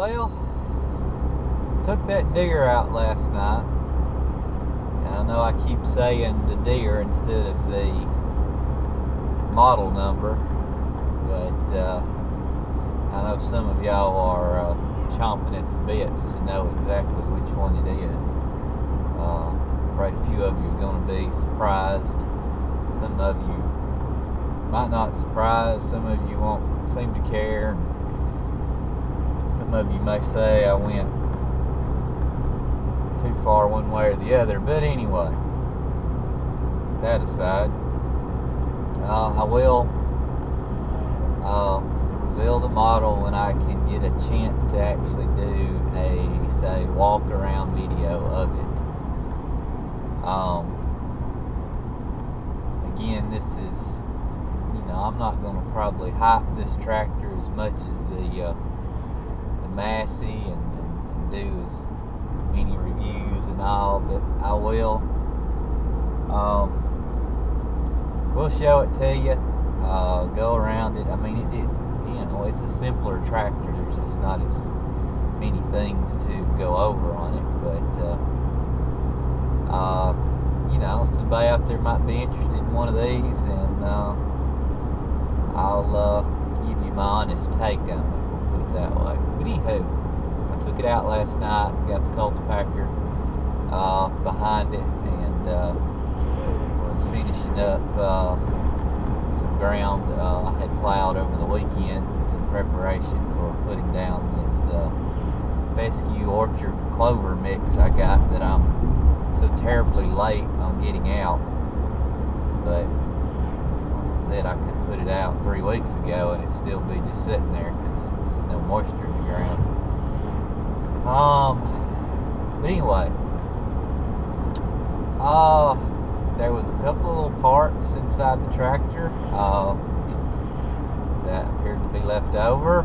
Well, took that Deere out last night. And I know I keep saying the Deere instead of the model number, but I know some of y'all are chomping at the bits to know exactly which one it is. Afraid a few of you are going to be surprised. Some of you might not surprise. Some of you won't seem to care. Some of you may say I went too far one way or the other. But anyway, that aside, I will reveal the model when I can get a chance to actually do a, say, walk around video of it. Again, this is, I'm not going to probably hype this tractor as much as the Massey and do as many reviews and all, but I will. We'll show it to you. Go around it. I mean, it's a simpler tractor. There's just not as many things to go over on it, but somebody out there might be interested in one of these, and I'll give you my honest take on it, we'll put it that way. But anywho, I took it out last night, got the cultipacker behind it, and was finishing up some ground I had plowed over the weekend in preparation for putting down this fescue orchard clover mix I got that I'm so terribly late on getting out. But like I said, I could put it out 3 weeks ago and it'd still be just sitting there because there's just no moisture in the ground. But anyway, there was a couple of little parts inside the tractor that appeared to be left over.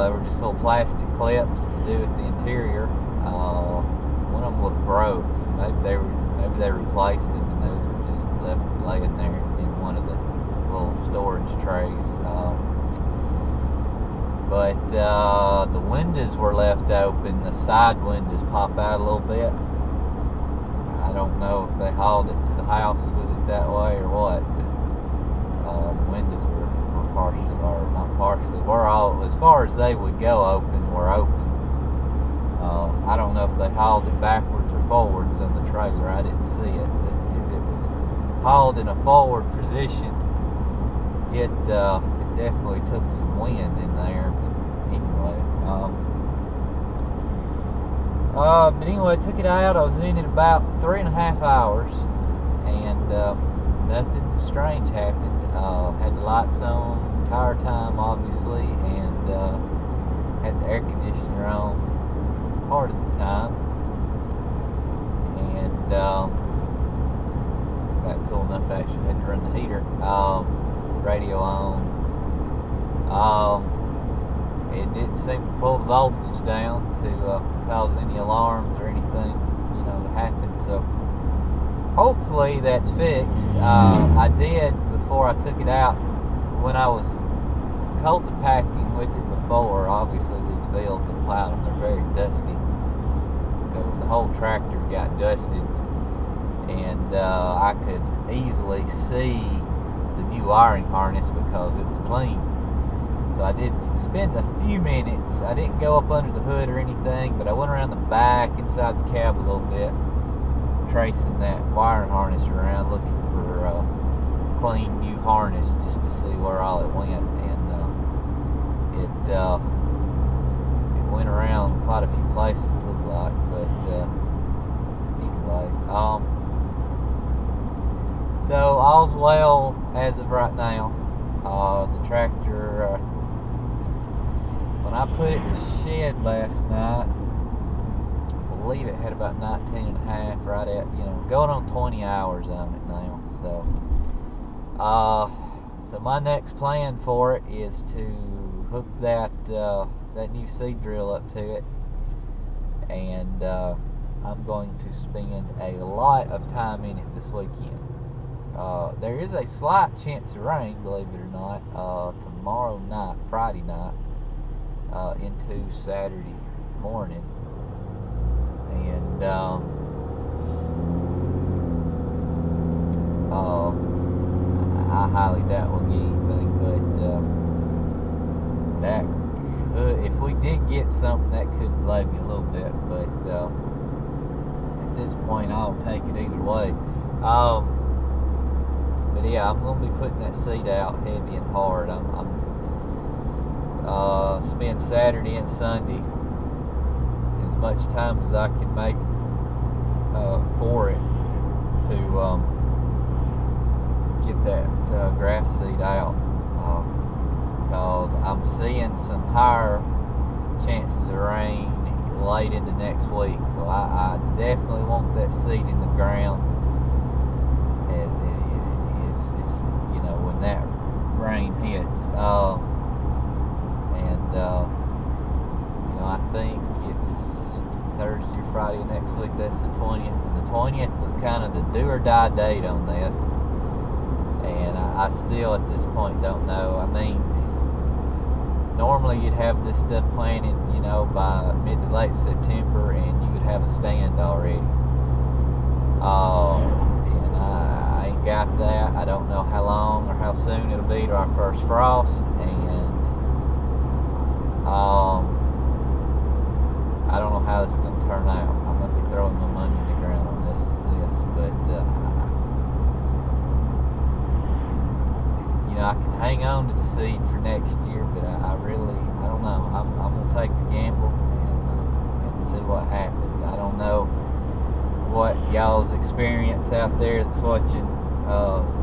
There were just little plastic clips to do with the interior. One of them looked broke, so maybe they replaced them, and those were just left laying there in one of the little storage trays. But the windows were left open. The side windows pop out a little bit. I don't know if they hauled it to the house with it that way or what, but the windows were partially, or not partially, were all, as far as they would go open, were open. I don't know if they hauled it backwards or forwards on the trailer. I didn't see it, but if it was hauled in a forward position, it definitely took some wind in there. But anyway, I took it out. I was in it about 3.5 hours, and nothing strange happened. Had the lights on the entire time, obviously, and had the air conditioner on part of the time, and got cool enough actually had to run the heater. Radio on. It didn't seem to pull the voltage down to cause any alarms or anything, to happen. So hopefully that's fixed. I did, before I took it out, when I was cultipacking with it before, obviously these fields and plowed them, they're very dusty. So the whole tractor got dusted, and I could easily see the new wiring harness because it was clean. So I did spend a few minutes. I didn't go up under the hood or anything, but I went around the back inside the cab a little bit, tracing that wiring harness around, looking for a clean new harness just to see where all it went. And it went around quite a few places, looked like. But anyway, so all's well as of right now. The tractor, when I put it in the shed last night, I believe it had about 19.5, right at, going on 20 hours on it now. So my next plan for it is to hook that new seed drill up to it, and I'm going to spend a lot of time in it this weekend. There is a slight chance of rain, believe it or not, tomorrow night, Friday night. into Saturday morning, and I highly doubt we'll get anything, but that could, if we did get something, that could delay me a little bit, but at this point I'll take it either way. But yeah, I'm going to be putting that seed out heavy and hard. I'm spend Saturday and Sunday as much time as I can make for it to get that grass seed out, because I'm seeing some higher chances of rain late into next week, so I definitely want that seed in the ground as you know, when that rain hits. And you know, I think it's Thursday or Friday next week. That's the 20th, and the 20th was kind of the do or die date on this, and I still at this point don't know. I mean, normally you'd have this stuff planted, you know, by mid to late September, and you would have a stand already. And I ain't got that. I don't know how long or how soon it'll be to our first frost, and I don't know how this is going to turn out. I'm going to be throwing my money in the ground on this, but you know, I can hang on to the seed for next year, but I don't know. I'm going to take the gamble and see what happens. I don't know what y'all's experience out there that's watching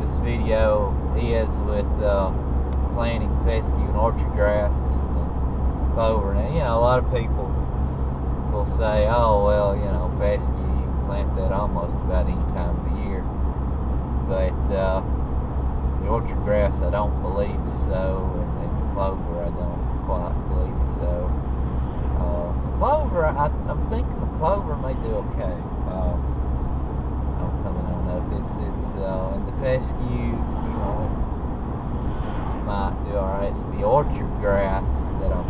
this video is with planting fescue and orchard grass and clover. Now, you know, a lot of people will say, oh, well, you know, fescue, you can plant that almost about any time of the year. But the orchard grass, I don't believe is so, and the clover, I don't quite believe is so. The clover, I'm thinking the clover may do okay. I'm coming on up. It's and the fescue, you know, it might do alright. It's the orchard grass that I'm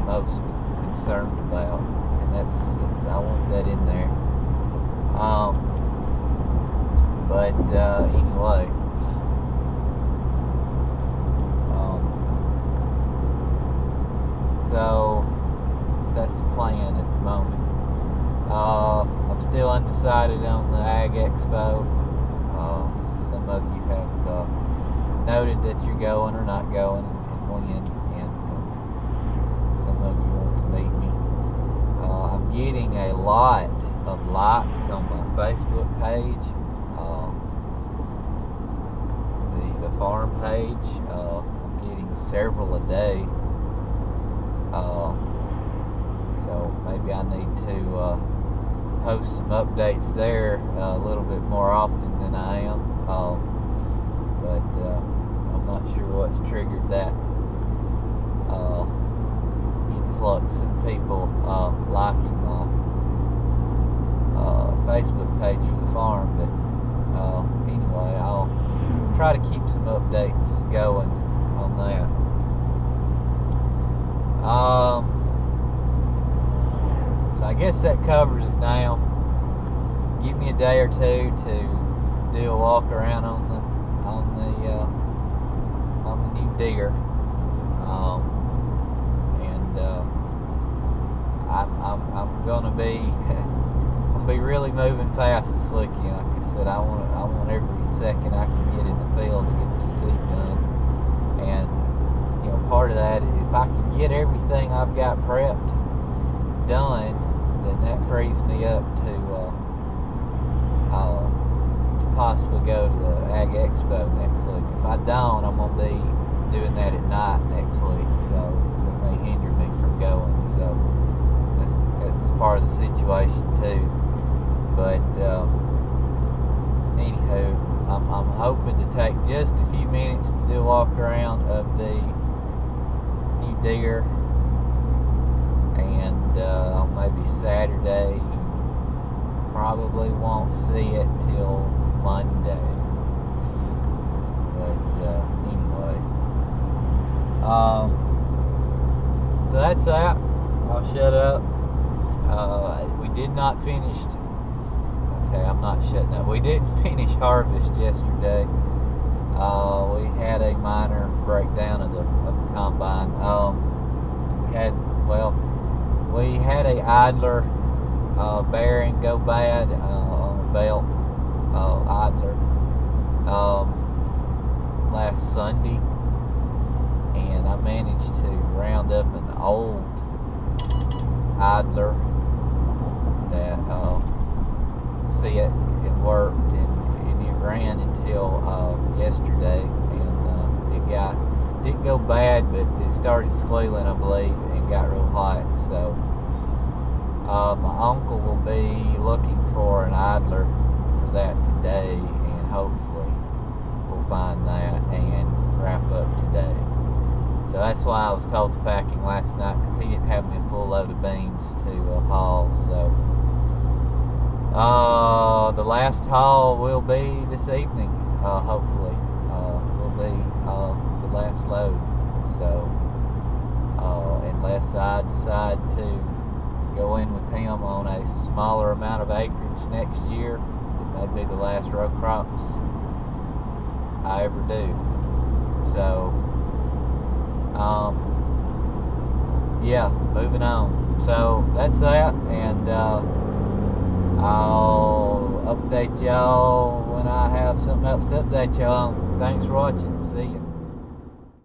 most concerned about, and that's I want that in there. But anyway, so that's the plan at the moment. I'm still undecided on the Ag Expo. Some of you have noted that you're going or not going, and when, and some of you want to meet me. I'm getting a lot of likes on my Facebook page, the farm page. I'm getting several a day. So maybe I need to post some updates there a little bit more often than I am. But I'm not sure what's triggered that influx of people liking my Facebook page for the farm. But anyway, I'll try to keep some updates going on that. So I guess that covers it now. Give me a day or two to do a walk around on the new Deere, and I'm gonna be really moving fast this weekend. Like I said, I want every second I can get in the field to get this seed done, and you know, part of that, if I can get everything I've got prepped done, then that frees me up to possibly go to the Ag Expo next week. If I don't, I'm going to be doing that at night next week, so it may hinder me from going. So that's part of the situation too. But anywho, I'm hoping to take just a few minutes to do a walk around of the new Deere, and on maybe Saturday. Probably won't see it till Monday. But anyway, So that's that. I'll shut up. We did not finish. Okay, I'm not shutting up. We didn't finish harvest yesterday. We had a minor breakdown of the combine. We had a idler bearing go bad on a belt idler last Sunday, and I managed to round up an old idler that fit and worked, and it ran until yesterday, and it didn't go bad, but it started squealing, I believe, and got real hot. So my uncle will be looking for an idler for that today, and hopefully we'll find that and wrap up today. So that's why I was cold packing last night, because he didn't have me a full load of beans to haul. So the last haul will be this evening, hopefully. Will be the last load. So unless I decide to go in with him on a smaller amount of acreage next year, it may be the last row crops I ever do. So yeah, moving on. So that's that, and I'll update y'all when I have something else to update y'all on. Thanks for watching. See ya.